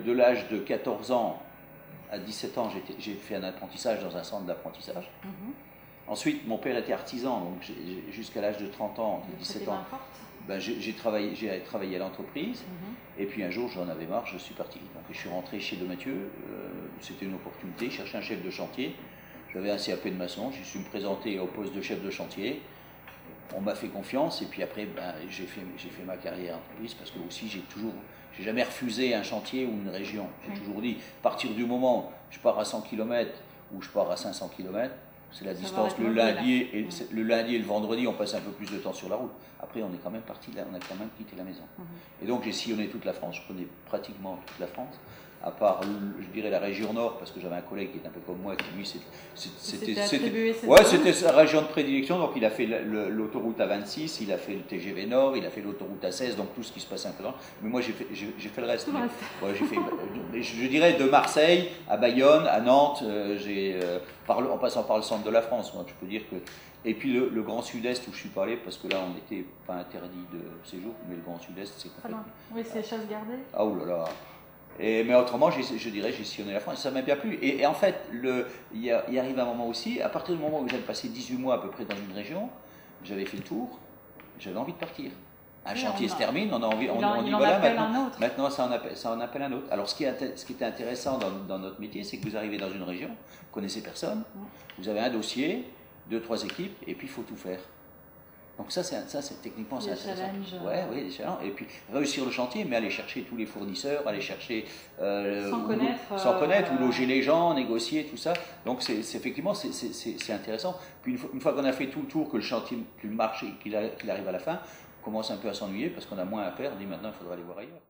De l'âge de 14 ans à 17 ans, j'ai fait un apprentissage dans un centre d'apprentissage. Ensuite, mon père était artisan, donc jusqu'à l'âge de 30 ans, de 17 ans, ben, j'ai travaillé à l'entreprise. Et puis un jour, j'en avais marre, je suis parti. Donc, je suis rentré chez De Mathieu, c'était une opportunité, je cherchais un chef de chantier. J'avais un CAP de maçon, je suis présenté au poste de chef de chantier. On m'a fait confiance et puis après, ben, j'ai fait ma carrière en entreprise parce que aussi j'ai jamais refusé un chantier ou une région. J'ai toujours dit, à partir du moment où je pars à 100 km ou je pars à 500 km, c'est la distance. Le lundi et le vendredi, on passe un peu plus de temps sur la route. Après, on est quand même parti, on a quand même quitté la maison. Et donc, j'ai sillonné toute la France. Je connais pratiquement toute la France, à part, je dirais, la région Nord, parce que j'avais un collègue qui est un peu comme moi, qui lui, c'était sa région de prédilection. Donc, il a fait l'autoroute A26, il a fait le TGV Nord, il a fait l'autoroute A16, donc tout ce qui se passe un peu dans. Mais moi, j'ai fait le reste. Ouais, je dirais de Marseille à Bayonne, à Nantes, en passant par le centre de la France. Moi, je peux dire que. Et puis le Grand Sud-Est où je suis pas allé, parce que là, on n'était pas interdit de séjour, mais le Grand Sud-Est, c'est complètement. Oui, c'est chasse gardée. Ah, oh là là. Mais autrement, je dirais, j'ai sillonné la France, ça m'a bien plu. Et en fait, il arrive un moment aussi, à partir du moment où j'avais passé 18 mois à peu près dans une région, j'avais fait le tour, j'avais envie de partir. Un chantier se termine, on a envie, on dit voilà, maintenant ça en appelle un autre. Alors ce qui était intéressant dans notre métier, c'est que vous arrivez dans une région, vous connaissez personne, vous avez un dossier, 2-3 équipes, et puis il faut tout faire. Donc ça, c'est techniquement, c'est intéressant. Ouais, oui, des challenges. Et puis réussir le chantier, mais aller chercher tous les fournisseurs, aller chercher sans connaître, ou loger les gens, négocier, tout ça. Donc effectivement, c'est intéressant. Puis une fois qu'on a fait tout le tour, que le chantier marche et qu'il arrive à la fin, on commence un peu à s'ennuyer parce qu'on a moins à faire. On dit maintenant, il faudra aller voir ailleurs.